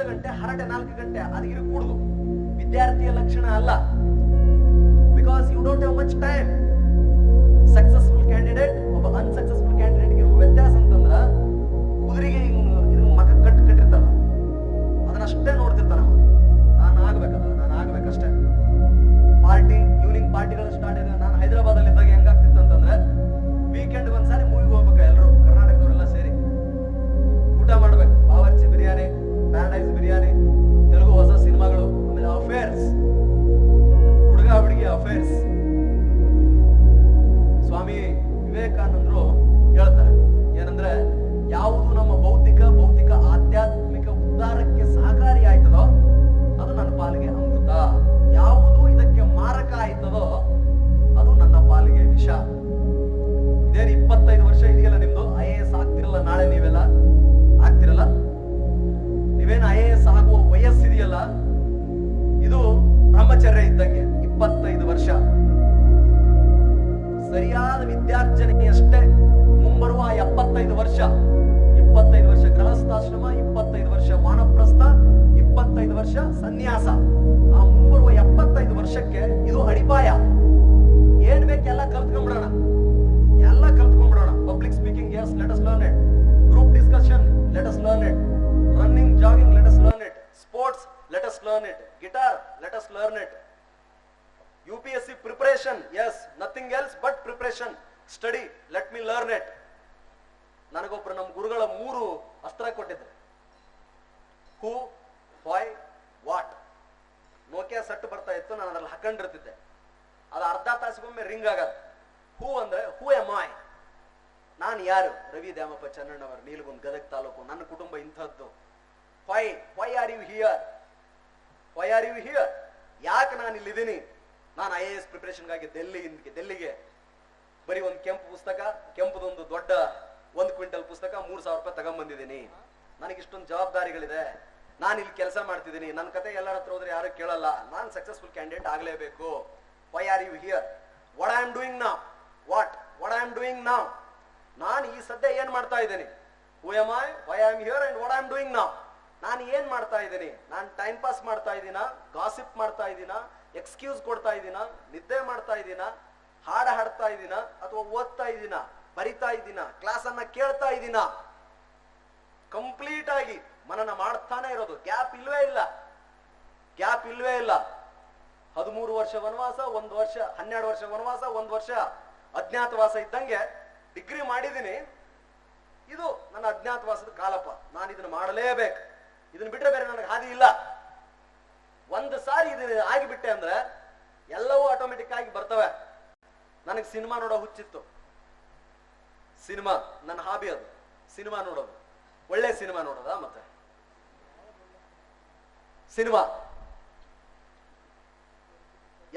10 ಗಂಟೆ ಹರಟೆ 4 ಗಂಟೆ ಅದು ಇರಕೂಡುದು. ವಿದ್ಯಾರ್ಥಿಯ ಲಕ್ಷಣ ಅಲ್ಲ. Because you don't have much time. Successful candidate ಒಬ್ಬ ಅನ್ಸಕ್ಸಸ್ಫುಲ್ ಕ್ಯಾಂಡಿಡೇಟ್ ಇರುವ ವ್ಯತ್ಯಾಸ ಅಂತಂದ್ರ ಕುದುರೆಗೆ ಇದನ್ನ ಮಗ ಕಟ್ಟಿರ್ತಾರ, ಅದನ್ನಷ್ಟೇ ನೋಡ್ತಿರ್ತಾರ. ನಾನು ಆಗ್ಬೇಕಷ್ಟೇ. ಪಾರ್ಟಿ ಈವ್ನಿಂಗ್ ಪಾರ್ಟಿಗಳು ಸ್ಟಾರ್ಟ್ ಇದೆ. ನಾನು ಹೈದರಾಬಾದ್ ಇದ್ದಾಗ ಹೆಂಗಾಗ್ತಿತ್ತು ಅಂತಂದ್ರೆ ವೀಕೆಂಡ್ ಒಂದ್ಸಾರಿ ಮೂವಿಗೆ ಹೋಗ್ಬೇಕು, ಎಲ್ಲರೂ ಕರ್ನಾಟಕದವರೆಲ್ಲ ಸೇರಿ ಊಟ ಮಾಡ್ಬೇಕು. ಬಾವರ್ಚಿ ಬಿರಿಯಾನಿ, ಪ್ಯಾರಡೈಸ್ ಬಿರಿಯಾನಿ, ತೆಲುಗು ಹೊಸ ಸಿನಿಮಾಗಳು, ಆಮೇಲೆ ಅಫೇರ್ಸ್, ಹುಡುಗ ಹುಡುಗಿ ಅಫೇರ್ಸ್. ಸ್ವಾಮಿ ವಿವೇಕಾನಂದರು ಹೇಳ್ತಾರೆ ಏನಂದ್ರೆ, ಯಾವುದು ನಮ್ಮ ಭೌತಿಕ ಆಧ್ಯಾತ್ಮಿಕ ಉದ್ಧಾರಕ್ಕೆ ಸಹಕಾರಿ ಆಯ್ತದೋ ಅದು ನನ್ನ ಪಾಲಿಗೆ ಅಮೃತ, ಯಾವುದು ಇದಕ್ಕೆ ಮಾರಕ ಆಯ್ತದೋ ಅದು ನನ್ನ ಪಾಲಿಗೆ ವಿಷ. ಇದೇನು 25 ವರ್ಷ ಇದೆಯಲ್ಲ ನಿಮ್ದು, IAS ಆಗ್ತಿರಲ್ಲ ನಾಳೆ, ನೀವೆಲ್ಲ ಆಗ್ತಿರಲ್ಲ. ನೀವೇನು IAS ಆಗುವ ವಯಸ್ಸಿದೆಯಲ್ಲ, ಇದು ಬ್ರಹ್ಮಚರ್ಯ ಇದ್ದಂಗೆ. 25 ವರ್ಷ ಸರಿಯಾದ ವಿದ್ಯಾರ್ಜನೆಯಷ್ಟೇ ಮುಂಬರುವ 75 ವರ್ಷ. 25 ವರ್ಷ ಗೃಹಸ್ಥಾಶ್ರಮ, 25 ವರ್ಷ ವಾನಪ್ರಸ್ಥ, 25 ವರ್ಷ ಸನ್ಯಾಸ. ಆ ಮುಂಬರುವ 75 ವರ್ಷಕ್ಕೆ ಇದು ಅಡಿಪಾಯ. ಏನ್ ಬೇಕೆಲ್ಲ ಕಲ್ತ್ಕೊಂಡ್ಬಿಡೋಣ, ಎಲ್ಲ ಕಲ್ತ್ಕೊಂಡ್ಬಿಡೋಣ. Public speaking, yes, let us learn it. Group discussion, let us learn it. Running, jogging, let us learn it. Sports, let us learn it. Guitar, let us learn it. UPSC preparation, yes, nothing else but preparation. Study, let me learn it. ನನಗೊಬ್ರು ನಮ್ಮ ಗುರುಗಳ 3 ಅಸ್ತ್ರ ಕೊಟ್ಟಿದ್ರು. ಹೂ, Y, what. Nokia set ಬರ್ತಾ ಇತ್ತು, ನಾನು ಅದ್ರಲ್ಲಿ ಹಾಕೊಂಡಿರ್ತಿದ್ದೆ. ಅದು ಅರ್ಧ ತಾಸಿಗೊಮ್ಮೆ ರಿಂಗ್ ಆಗದು. ಹೂ ಅಂದ್ರೆ ಹೂ ಎಮ್ ಐ, ನಾನು ಯಾರು? ರವಿ ದ್ಯಾಮಪ್ಪ ಚನ್ನಣ್ಣವರ್, ನೀಲಗುಂದ್, ಗದಗ ತಾಲೂಕು, ನನ್ನ ಕುಟುಂಬ ಇಂಥದ್ದು. Why are you here? ಯಾಕೆ ನಾನು ಇಲ್ಲಿದ್ದೀನಿ? ನಾನು IAS ಪ್ರಿಪರೇಷನ್ಗಾಗಿ ಡೆಲ್ಲಿಗೆ ಬರೀ ಒಂದು ಕೆಂಪು ಪುಸ್ತಕ, ಕೆಂಪುದೊಂದು ದೊಡ್ಡ 1 ಕ್ವಿಂಟಲ್ ಪುಸ್ತಕ, 3,000 ರೂಪಾಯಿ ತಗೊಂಡ್ಬಂದಿದ್ದೀನಿ. ನನಗೆ ಇಷ್ಟೊಂದು ಜವಾಬ್ದಾರಿಗಳಿದೆ. ನಾನು ಇಲ್ಲಿ ಕೆಲಸ ಮಾಡ್ತಿದ್ದೀನಿ. ನನ್ನ ಕತೆ ಎಲ್ಲರ ಹತ್ರ ಹೋದ್ರೆ ಯಾರು ಕೇಳಲ್ಲ. ನಾನು ಸಕ್ಸಸ್ಫುಲ್ ಕ್ಯಾಂಡಿಡೇಟ್ ಆಗಲೇಬೇಕು. Why are you here? What I am doing now? What I am doing now? ನಾನು ಈ ಸದ್ಯ ಏನ್ ಮಾಡ್ತಾ ಇದ್ದೀನಿ? Who am I, why I am here and what I am doing now? ನಾನು ಏನ್ ಮಾಡ್ತಾ ಇದ್ದೀನಿ? ನಾನು ಟೈಮ್ ಪಾಸ್ ಮಾಡ್ತಾ ಇದ್ದೀನಾ? ಗಾಸಿಪ್ ಮಾಡ್ತಾ ಇದ್ದೀನಾ? ಎಕ್ಸ್ಕ್ಯೂಸ್ ಕೊಡ್ತಾ ಇದ್ದೀನಾ? ನಿದ್ದೆ ಮಾಡ್ತಾ ಇದ್ದೀನಾ? ಹಾಡ ಹಾಡ್ತಾ ಇದ್ದೀನಾ? ಅಥವಾ ಓದ್ತಾ ಇದ್ದೀನಾ? ಬರಿತಾ ಇದ್ದೀನಾ? ಕ್ಲಾಸ್ ಅನ್ನ ಕೇಳ್ತಾ ಇದ್ದೀನಾ? ಕಂಪ್ಲೀಟ್ ಆಗಿ ಮನನ ಮಾಡ್ತಾನೆ ಇರೋದು. ಗ್ಯಾಪ್ ಇಲ್ವೇ ಇಲ್ಲ. 13 ವರ್ಷ ವನವಾಸ, 1 ವರ್ಷ 12 ವರ್ಷ ವನವಾಸ, 1 ವರ್ಷ ಅಜ್ಞಾತವಾಸ ಇದ್ದಂಗೆ ಡಿಗ್ರಿ ಮಾಡಿದ್ದೀನಿ. ಇದು ನನ್ನ ಅಜ್ಞಾತವಾಸದ ಕಾಲಪ್ಪ. ನಾನು ಇದನ್ನ ಮಾಡಲೇಬೇಕು. ಇದನ್ನ ಬಿಟ್ರೆ ಬೇರೆ ನನಗೆ ಹಾದಿ ಇಲ್ಲ. ಒಂದು ಸಾರಿ ಇದನ್ನ ಆಗಿಬಿಟ್ಟೆ ಅಂದ್ರೆ ಎಲ್ಲವೂ ಆಟೋಮೆಟಿಕ್ ಆಗಿ ಬರ್ತವೆ. ನನಗೆ ಸಿನಿಮಾ ನೋಡೋ ಹುಚ್ಚಿತ್ತು. ಸಿನಿಮಾ ನನ್ನ ಹಾಬಿ, ಅದು ಸಿನಿಮಾ ನೋಡೋದು. ಒಳ್ಳೆ ಸಿನಿಮಾ ನೋಡೋದ? ಮತ್ತೆ ಸಿನಿಮಾ,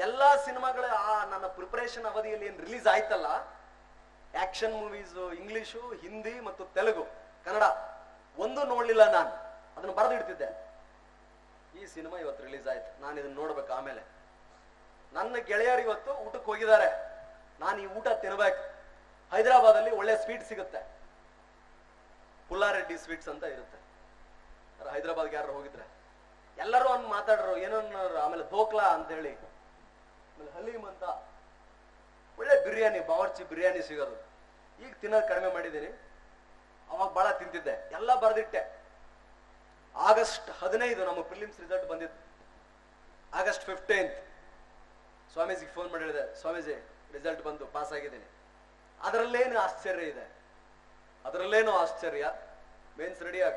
ಎಲ್ಲಾ ಸಿನಿಮಾಗಳ ನನ್ನ ಪ್ರಿಪರೇಷನ್ ಅವಧಿಯಲ್ಲಿ ಏನ್ ರಿಲೀಸ್ ಆಯ್ತಲ್ಲ, ಆಕ್ಷನ್ ಮೂವೀಸ್, ಇಂಗ್ಲಿಷು, ಹಿಂದಿ ಮತ್ತು ತೆಲುಗು, ಕನ್ನಡ ಒಂದು ನೋಡ್ಲಿಲ್ಲ. ನಾನು ಅದನ್ನ ಬರೆದಿಡ್ತಿದ್ದೆ. ಈ ಸಿನಿಮಾ ಇವತ್ತು ರಿಲೀಸ್ ಆಯ್ತು, ನಾನು ಇದನ್ನ ನೋಡ್ಬೇಕು. ಆಮೇಲೆ ನನ್ನ ಗೆಳೆಯರು ಇವತ್ತು ಊಟಕ್ಕೆ ಹೋಗಿದ್ದಾರೆ. ನಾನು ಈ ಊಟ ತಿನ್ಬೇಕು. ಹೈದರಾಬಾದಲ್ಲಿ ಒಳ್ಳೆ ಸ್ವೀಟ್ ಸಿಗುತ್ತೆ, ಪುಲ್ಲಾರೆಡ್ಡಿ ಸ್ವೀಟ್ಸ್ ಅಂತ ಇರುತ್ತೆ. ಹೈದರಾಬಾದ್ಗೆ ಯಾರು ಹೋಗಿದ್ರೆ ಎಲ್ಲರೂ ಅನ್ ಮಾತಾಡ್ರು, ಏನನ್ನೋರು. ಆಮೇಲೆ ಧೋಕ್ಲಾ ಅಂತ ಹೇಳಿ, ಆಮೇಲೆ ಹಲೀಮ್ ಅಂತ ಒಳ್ಳೆ ಬಿರಿಯಾನಿ, ಬಾವರ್ಚಿ ಬಿರಿಯಾನಿ ಸಿಗೋದು. ಈಗ ತಿನ್ನೋದು ಕಡಿಮೆ ಮಾಡಿದ್ದೀನಿ. ಅವಾಗ ಬಹಳ ತಿಂತಿದ್ದೆ. ಎಲ್ಲ ಬರೆದಿಟ್ಟೆ. ಆಗಸ್ಟ್ 15 ನಮ್ಮ ಪ್ರಿಲಿಮ್ಸ್ ರಿಸಲ್ಟ್ ಬಂದಿತ್ತು. ಆಗಸ್ಟ್ 15 ಸ್ವಾಮೀಜಿಗೆ ಫೋನ್ ಮಾಡಿ ಹೇಳಿದೆ, ಸ್ವಾಮೀಜಿ ರಿಸಲ್ಟ್ ಬಂದು ಪಾಸ್ ಆಗಿದ್ದೀನಿ. ಅದರಲ್ಲೇನು ಆಶ್ಚರ್ಯ, ಮೇನ್ಸ್ ರೆಡಿ ಆಗ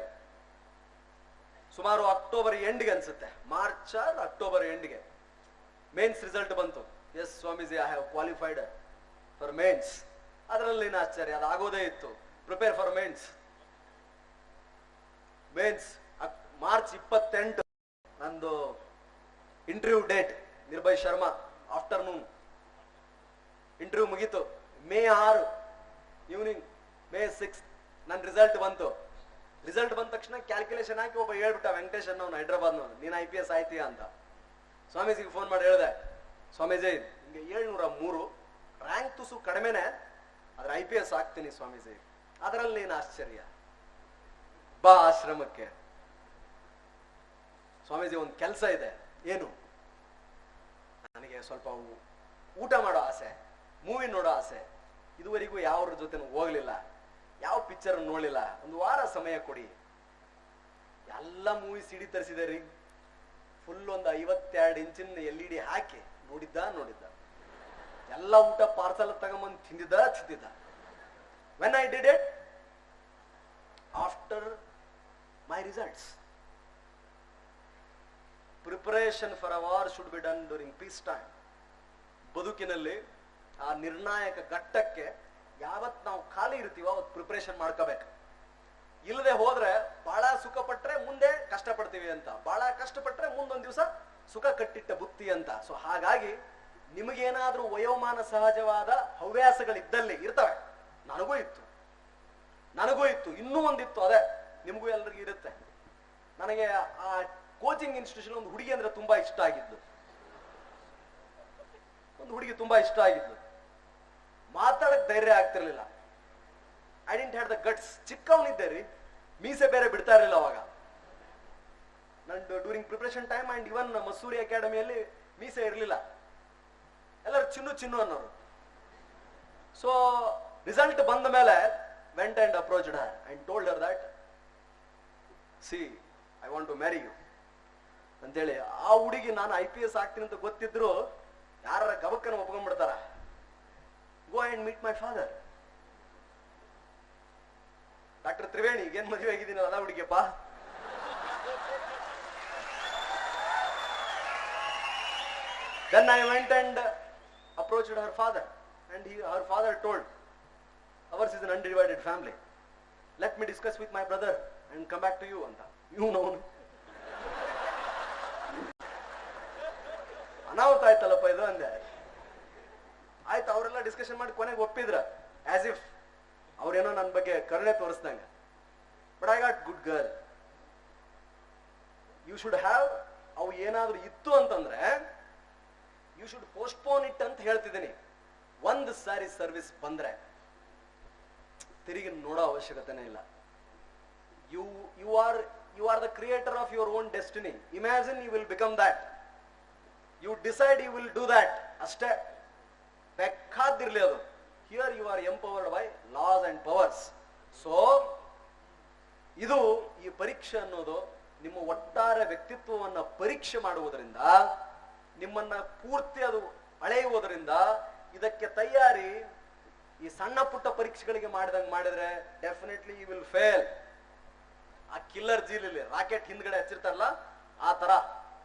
ಸುಮಾರು ಅಕ್ಟೋಬರ್ ಎಂಡ್ಗೆ ಅನ್ಸುತ್ತೆ, ಮಾರ್ಚ್ ಅಕ್ಟೋಬರ್ ಎಂಡ್ಗೆ ಮೇನ್ಸ್ ರಿಸಲ್ಟ್ ಬಂತು. Yes Swamiji, I have qualified for mains. ಅದರಲ್ಲೇನು ಆಶ್ಚರ್ಯ, ಅದು ಆಗೋದೇ ಇತ್ತು. Prepare for mains. ಮಾರ್ಚ್ 28 ನಂದು interview date. Nirbhay Sharma afternoon interview ಮುಗೀತು. ಮೇ 6 ಈವ್ನಿಂಗ್, ಮೇ 6 ನನ್ನ ರಿಸಲ್ಟ್ ಬಂತು. ರಿಸಲ್ಟ್ ಬಂದ ತಕ್ಷಣ ಕ್ಯಾಲ್ಕುಲೇಷನ್ ಹಾಕಿ ಒಬ್ಬ ಹೇಳ್ಬಿಟ್ಟ, ವೆಂಕಟೇಶ್ ಅನ್ನೋನು, ಹೈದ್ರಾಬಾದ್ನವನು, ನೀನು IPS ಆಯ್ತೀಯ ಅಂತ. ಸ್ವಾಮೀಜಿಗೆ ಫೋನ್ ಮಾಡಿ ಹೇಳಿದೆ, ಸ್ವಾಮೀಜಿ ಹಿಂಗೆ 703 ರ್ಯಾಂಕ್ ತುಸು ಕಡಿಮೆನೆ, ಆದ್ರೆ IPS ಆಗ್ತೀನಿ ಸ್ವಾಮೀಜಿ. ಅದರಲ್ಲಿ ಏನು ಆಶ್ಚರ್ಯ? ಬಾ ಆಶ್ರಮಕ್ಕೆ. ಸ್ವಾಮೀಜಿ ಒಂದು ಕೆಲಸ ಇದೆ. ಏನು? ನನಗೆ ಸ್ವಲ್ಪ ಊಟ ಮಾಡೋ ಆಸೆ, ಮೂವಿ ನೋಡೋ ಆಸೆ. ಇದುವರೆಗೂ ಯಾವ್ರ ಜೊತೆ ಹೋಗ್ಲಿಲ್ಲ, ಯಾವ ಪಿಕ್ಚರ್ ನೋಡ್ಲಿಲ್ಲ, ಒಂದು ವಾರ ಸಮಯ ಕೊಡಿ. ಎಲ್ಲ ಮೂವಿ ಸಿಡಿ ತರಿಸಿದೆ ರೀ. ಫುಲ್ ಒಂದು 52 ಇಂಚಿನ LED ಹಾಕಿ ನೋಡಿದ್ದ. ಎಲ್ಲ ಊಟ ಪಾರ್ಸಲ್ ತಗೊಂಬಂದು ತಿಂದಿದ್ದ. When I did it after my results. Preparation for a war should be done during peace time. ಬದುಕಿನಲ್ಲಿ ಆ ನಿರ್ಣಾಯಕ ಘಟ್ಟಕ್ಕೆ ಯಾವತ್ ನಾವು ಖಾಲಿ ಇರ್ತೀವೋ ಅವತ್ತು ಪ್ರಿಪರೇಷನ್ ಮಾಡ್ಕೋಬೇಕು. ಇಲ್ಲದೆ ಹೋದ್ರೆ ಬಹಳ ಸುಖ ಪಟ್ರೆ ಮುಂದೆ ಕಷ್ಟಪಡ್ತೀವಿ ಅಂತ, ಬಹಳ ಕಷ್ಟಪಟ್ರೆ ಮುಂದೊಂದ್ ದಿವಸ ಸುಖ ಕಟ್ಟಿಟ್ಟ ಬುತ್ತಿ ಅಂತ. ಸೊ ಹಾಗಾಗಿ ನಿಮಗೇನಾದ್ರೂ ವಯೋಮಾನ ಸಹಜವಾದ ಹವ್ಯಾಸಗಳಿದ್ದಲ್ಲಿ ಇರ್ತವೆ. ನನಗೂ ಇತ್ತು, ಇನ್ನೂ ಒಂದಿತ್ತು, ಅದೇ ನಿಮಗೂ ಎಲ್ರಿಗೂ ಇರುತ್ತೆ. ನನಗೆ ಆ ಕೋಚಿಂಗ್ ಇನ್ಸ್ಟಿಟ್ಯೂಷನ್ ಒಂದು ಹುಡುಗಿ ಅಂದ್ರೆ ತುಂಬಾ ಇಷ್ಟ ಆಗಿದ್ಲು. ಮಾತಾಡಕ್ ಧೈರ್ಯ ಆಗ್ತಿರ್ಲಿಲ್ಲ. I didn't had the guts. ಚಿಕ್ಕವನಿದ್ದೆ ರೀ, ಮೀಸೆ ಬೇರೆ ಬಿಡ್ತಾ ಇರಲಿಲ್ಲ ಅವಾಗ. ನಾನು during preparation time and even Mussoorie ಅಕಾಡೆಮಿಯಲ್ಲಿ ಮೀಸೆ ಇರಲಿಲ್ಲ. ಎಲ್ಲರೂ ಚಿನ್ನು ಅನ್ನೋರು. ಸೊ ರಿಸಲ್ಟ್ ಬಂದ ಮೇಲೆ went and approached her and told her that see I want to marry you ಅಂತೇಳಿ. ಆ ಹುಡುಗಿ ನಾನು IPS ಆಗ್ತೀನಿ ಅಂತ ಗೊತ್ತಿದ್ರು ಯಾರ ಗಬಕ್ಕನ ಒಪ್ಕೊಂಡ್ಬಿಡ್ತಾರ. Go and meet my father. Doctor Triveni ಏನ್ ಮದುವೆ ಆಗಿದ್ದೀನಿ ಅದ ಹುಡುಗಿಯಪ್ಪ. Then I went and approached her father and her father told, ours is an undivided family. Let me discuss with my brother and come back to you anta. You know. ಅನಾಹುತ ಆಯ್ತಲ್ಲಪ್ಪ ಇದು ಅಂದೆ. ಆಯ್ತು, ಅವರೆಲ್ಲ discussion ಮಾಡಿ ಕೊನೆಗೆ ಒಪ್ಪಿದ್ರ, as if ಅವ್ರೇನೋ ನನ್ನ ಬಗ್ಗೆ ಕರುಣೆ ತೋರಿಸ್ದಂಗ. But I got good girl. You should have, ಅವು ಏನಾದ್ರೂ ಇತ್ತು ಅಂತಂದ್ರೆ ಯು ಶುಡ್ ಪೋಸ್ಟ್ಪೋನ್ ಇಟ್ ಅಂತ ಹೇಳ್ತಿದ್ದೀನಿ. ಒಂದು ಸಾರಿ ಸರ್ವಿಸ್ ಬಂದ್ರೆ ತಿರುಗಿ ನೋಡೋ ಅವಶ್ಯಕತೆನೇ ಇಲ್ಲ. You are the creator of your own destiny. Imagine you will become that. You decide you will do that ಅಷ್ಟೇ. ಬೇಕಾದಿರ್ಲಿ ಅದು. Here you are empowered by laws and powers. So ಇದು ಈ ಪರೀಕ್ಷೆ ಅನ್ನೋದು ನಿಮ್ಮ ಒಟ್ಟಾರೆ ವ್ಯಕ್ತಿತ್ವವನ್ನ ಪರೀಕ್ಷೆ ಮಾಡುವುದರಿಂದ, ನಿಮ್ಮನ್ನ ಪೂರ್ತಿ ಅದು ಅಳೆಯುವುದರಿಂದ, ಇದಕ್ಕೆ ತಯಾರಿ ಈ ಸಣ್ಣ ಪುಟ್ಟ ಪರೀಕ್ಷೆಗಳಿಗೆ ಮಾಡಿದ್ರೆ ಡೆಫಿನೆಟ್ಲಿ ಯು ವಿಲ್ ಫೇಲ್. ಆ ಕಿಲ್ಲರ್ ಜೀಲಲ್ಲಿ ರಾಕೆಟ್ ಹಿಂದ್ಗಡೆ ಹಚ್ಚಿರ್ತಾರಲ್ಲ ಆ ತರ.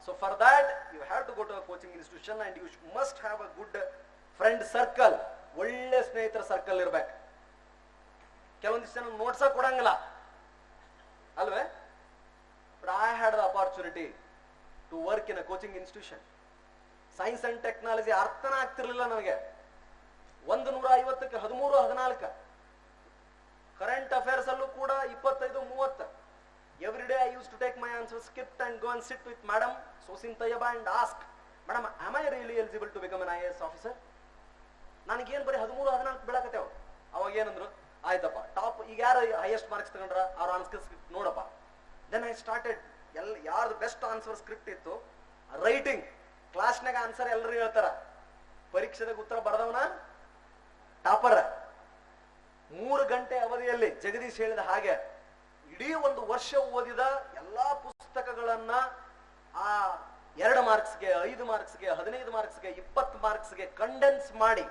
So for that you have to go to a coaching institution and you must have a good friend circle. ಒಳ್ಳೆ ಸ್ನೇಹಿತರ ಸರ್ಕಲ್ ಇರ್ಬೇಕು. ಕೆಲವೊಂದಿಷ್ಟು ಜನ ನೋಡ್ಸಕ್ ಕೊಡಂಗಿಲ್ಲ ಅಲ್ವೇ? But I had the opportunity to work in a coaching institution. Science and technology ಅರ್ಥನ ಆಗ್ತಿರ್ಲಿಲ್ಲ ನನಗೆ. 150ಕ್ಕೆ 13, 14. ಕರೆಂಟ್ ಅಫೇರ್ಸ್ ಅಲ್ಲೂ ಕೂಡ 25, 30. Every day I use to take my answer script and go and sit with madam Sosin Tayyaba and ask, madam am I really eligible to become an IAS officer? ನನಗೇನು ಬರೀ 13, 14 ಬೀಳಕತ್ತೇವ್. ಅವಾಗ ಏನಂದ್ರು, ಆಯ್ತಪ್ಪ ಟಾಪ್ ಈಗ ಯಾರು ಹೈಯೆಸ್ಟ್ ಮಾರ್ಕ್ಸ್ ತಗೊಂಡ್ರ ಅವ್ರ ಆನ್ಸರ್ ಸ್ಕ್ರಿಪ್ಟ್ ನೋಡಪ್ಪ. Then I started. ಯಾರ್ದು ಬೆಸ್ಟ್ ಆನ್ಸರ್ ಸ್ಕ್ರಿಪ್ಟ್ ಇತ್ತು ರೈಟಿಂಗ್. ಕ್ಲಾಸ್ನಾಗ ಆನ್ಸರ್ ಎಲ್ಲರೂ ಹೇಳ್ತಾರ, ಪರೀಕ್ಷೆದಾಗ ಉತ್ತರ ಬರೆದವನ ಟಾಪರ್. 3 ಗಂಟೆ ಅವಧಿಯಲ್ಲಿ ಜಗದೀಶ್ ಹೇಳಿದ ಹಾಗೆ ಇಡೀ ಒಂದು ವರ್ಷ ಓದಿದ ಎಲ್ಲಾ ಪುಸ್ತಕಗಳನ್ನ ಆ 2 ಮಾರ್ಕ್ಸ್ಗೆ, 5 ಮಾರ್ಕ್ಸ್ಗೆ, 15 ಮಾರ್ಕ್ಸ್ಗೆ, 20 ಮಾರ್ಕ್ಸ್ಗೆ ಕಂಡೆನ್ಸ್ ಮಾಡಿ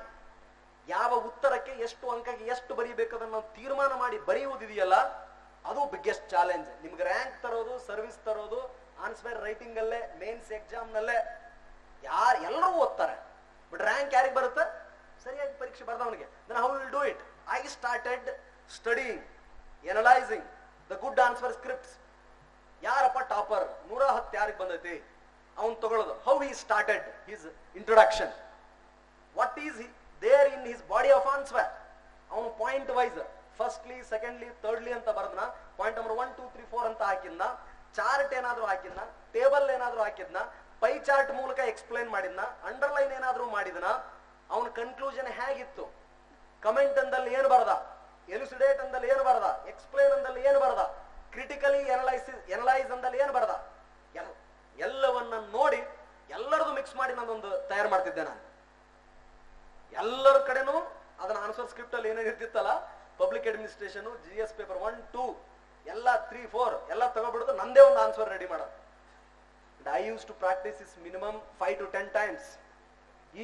ಯಾವ ಉತ್ತರಕ್ಕೆ ಎಷ್ಟು ಅಂಕಕ್ಕೆ ಎಷ್ಟು ಬರೀಬೇಕದನ್ನ ತೀರ್ಮಾನ ಮಾಡಿ ಬರೆಯುವುದಿದೆಯಲ್ಲ, ಅದು ಬಿಗ್ಗೆಸ್ಟ್ ಚಾಲೆಂಜ್. ನಿಮ್ಗೆ ರ್ಯಾಂಕ್ ತರೋದು, ಸರ್ವಿಸ್ ತರೋದು ಆನ್ಸರ್ ರೈಟಿಂಗ್ ಅಲ್ಲೇ, ಮೇನ್ಸ್ ಎಕ್ಸಾಮ್ ನಲ್ಲೇ ಎಲ್ಲರೂ ಓದ್ತಾರೆ. ಬಟ್ ರ್ಯಾಂಕ್ ಯಾರಿಗೆ ಬರುತ್ತೆ? ಸರಿಯಾಗಿ ಪರೀಕ್ಷೆ ಬರ್ದವನಿಗೆ. then how will do it? I started studying, analyzing the good answer scripts. ಯಾರಪ್ಪ ಟಾಪರ್ 110 ಯಾರಿಗೆ ಬಂದೈತಿ ಅವನು ತಗೊಳ್ಳೋದು. how he started his introduction, what is there in his body of answer. ಅವನು point wise firstly, secondly, thirdly ಅಂತ ಬರದ್ನ point number 1, 2, 3, 4 ಅಂತ ಹಾಕಿದ್ನ. Chart ಏನಾದ್ರೂ ಹಾಕಿದ್ನ, ಟೇಬಲ್ ಏನಾದ್ರೂ ಹಾಕಿದ್ನ, ಪೈ ಚಾರ್ಟ್ ಮೂಲಕ ಎಕ್ಸ್ಪ್ಲೈನ್ ಮಾಡಿದ್ನ, ಅಂಡರ್ಲೈನ್ ಏನಾದ್ರೂ ಮಾಡಿದ್ನ, ಅವನ ಕನ್ಕ್ಲೂಷನ್ ಹೇಗಿತ್ತು, ಕಮೆಂಟ್ ಅಂದಲ್ಲಿ ಏನು ಬರದ, ಎಲ್ಯುಸಿಡೇಟ್ ಅಂದಲ್ಲಿ ಏನು ಬರದ, ಎಕ್ಸ್ಪ್ಲೈನ್ ಅಂದಲ್ಲಿ ಏನು ಬರದ, ಕ್ರಿಟಿಕಲಿ ಎನಲೈಸ್ ಅಂದಲ್ಲಿ ಏನು ಬರದ, ಅನ್ನೋದೊಂದು ತಯಾರು ಮಾಡ್ತಿದ್ದೆ ನಾನು. ಎಲ್ಲರ ಕಡೆನೂ ಅದನ್ನ ಆನ್ಸರ್ ಸ್ಕ್ರಿಪ್ಟ್ ಅಲ್ಲಿ ಏನೇನು ಇರ್ತಿತ್ತಲ್ಲ, ಪಬ್ಲಿಕ್ ಅಡ್ಮಿನಿಸ್ಟ್ರೇಷನ್, GS ಪೇಪರ್ 1, 2 ಎಲ್ಲ 3, 4 ಎಲ್ಲ ತಗೊಬಿಡೋದು, ನಂದೇ ಒಂದು ಆನ್ಸರ್ ರೆಡಿ ಮಾಡೋದು. I used to practice this minimum 5 to 10 times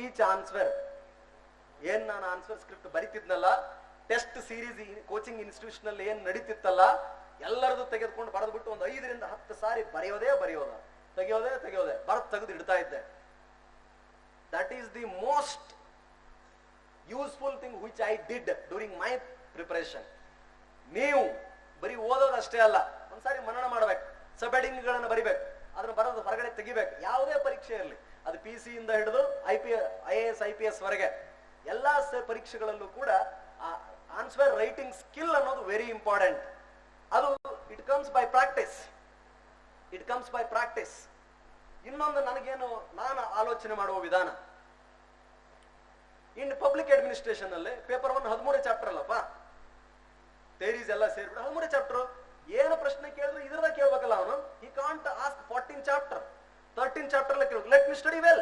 each answer. ಏನ್ ನಾನು ಆನ್ಸರ್ ಸ್ಕ್ರಿಪ್ಟ್ ಬರಿತಿದ್ನಲ್ಲ, ಟೆಸ್ಟ್ ಸೀರೀಸ್ ಕೋಚಿಂಗ್ ಇನ್ಸ್ಟಿಟ್ಯೂಷನ್ ಅಲ್ಲಿ ಏನ್ ನಡೀತಿತ್ತಲ್ಲ, ಎಲ್ಲರದು ತೆಗೆದುಕೊಂಡು ಬರೆದ್ಬಿಟ್ಟು ಒಂದು 5 ರಿಂದ 10 ಸಾರಿ ಬರೆಯೋದೇ ತೆಗೆಯೋದೆ ತೆಗೆದು ಇಡ್ತಾ ಇದ್ದೆ. That is the most useful thing which I did during my preparation. ನೀವು ಬರೀ ಓದೋದಷ್ಟೇ ಅಲ್ಲ, ಒಂದ್ಸಾರಿ ಮನನ ಮಾಡ್ಬೇಕು, ಸಬ್ ಹೆಡಿಂಗ್ ಗಳನ್ನ ಬರಿಬೇಕು, ಅದನ್ನ ಬರೋದು ಹೊರಗಡೆ ತೆಗಿಬೇಕು. ಯಾವುದೇ ಪರೀಕ್ಷೆ ಇರಲಿ, ಅದು PC ಇಂದ ಹಿಡಿದು IAS IPS ವರೆಗೆ ಎಲ್ಲಾ ಪರೀಕ್ಷೆಗಳಲ್ಲೂ ಕೂಡ ಆನ್ಸರ್ ರೈಟಿಂಗ್ ಸ್ಕಿಲ್ ಅನ್ನೋದು ವೆರಿ ಇಂಪಾರ್ಟೆಂಟ್. ಅದು ಇಟ್ ಕಮ್ಸ್ ಬೈ ಪ್ರಾಕ್ಟೀಸ್. ಇನ್ನೊಂದು ನನಗೇನು, ನಾನು ಆಲೋಚನೆ ಮಾಡುವ ವಿಧಾನ, ಇನ್ ಪಬ್ಲಿಕ್ ಅಡ್ಮಿನಿಸ್ಟ್ರೇಷನ್ ಅಲ್ಲಿ ಪೇಪರ್ 1 13 ಚಾಪ್ಟರ್ ಅಲ್ಲಪ್ಪ, ಥಿಯರೀಸ್ ಎಲ್ಲ ಸೇರ್ಬಿಟ್ಟು 13 ಚಾಪ್ಟರ್. ಏನು ಪ್ರಶ್ನೆ ಕೇಳಿದ್ರೆ ಇದ್ರದ ಕೇಳ್ಬೇಕಲ್ಲ ಅವನು. He can't ask 14 chapter 13 chapter ಕೇಳಬೇಕು. Let me study well.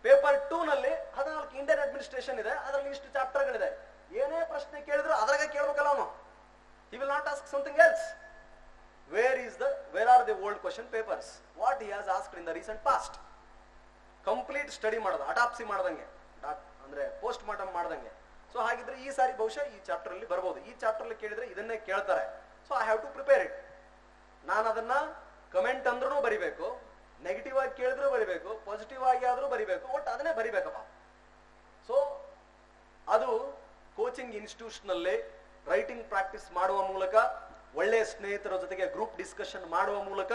Paper 2 ನಲ್ಲಿ 14 ಇಂಡಿಯನ್ ಅಡ್ಮಿನಿಸ್ಟ್ರೇಷನ್ ಇದೆ, ಅದರಲ್ಲಿ ಇಷ್ಟು ಚಾಪ್ಟರ್ಗಳಿದೆ. ಏನೇ ಪ್ರಶ್ನೆ ಕೇಳಿದ್ರು ಅದ್ರಾಗ ಕೇಳ್ಬೇಕಲ್ಲ ಅವನು. He will not ask something else. Where are the old question papers, what he has asked in the recent past. Complete study ಮಾಡೋದು, ಅಟಾಪ್ಸಿ ಮಾಡ್ದಂಗೆ, ಅಂದ್ರೆ ಪೋಸ್ಟ್ ಮಾರ್ಟಮ್ ಮಾಡ್ದಂಗೆ. ಸೊ ಹಾಗಿದ್ರೆ ಈ ಸಾರಿ ಬಹುಶಃ ಈ ಚಾಪ್ಟರ್ ಅಲ್ಲಿ ಬರ್ಬೋದು, ಈ ಚಾಪ್ಟರ್ ಅಲ್ಲಿ ಕೇಳಿದ್ರೆ ಇದನ್ನೇ ಕೇಳ್ತಾರೆ. So I have to prepare it. ನಾನು ಅದನ್ನ ಕಮೆಂಟ್ ಅಂದ್ರೂ ಬರಿಬೇಕು, ನೆಗೆಟಿವ್ ಆಗಿ ಕೇಳಿದ್ರು ಬರಿಬೇಕು, ಪಾಸಿಟಿವ್ ಆಗಿ ಆದ್ರೂ ಬರಿಬೇಕು, ಒಟ್ಟು ಅದನ್ನೇ ಬರಿಬೇಕಪ್ಪ. ಸೊ ಅದು ಕೋಚಿಂಗ್ ಇನ್ಸ್ಟಿಟ್ಯೂಷನ್ ಅಲ್ಲಿ ರೈಟಿಂಗ್ ಪ್ರಾಕ್ಟೀಸ್ ಮಾಡುವ ಮೂಲಕ, ಒಳ್ಳೆಯ ಸ್ನೇಹಿತರ ಜೊತೆಗೆ ಗ್ರೂಪ್ ಡಿಸ್ಕಷನ್ ಮಾಡುವ ಮೂಲಕ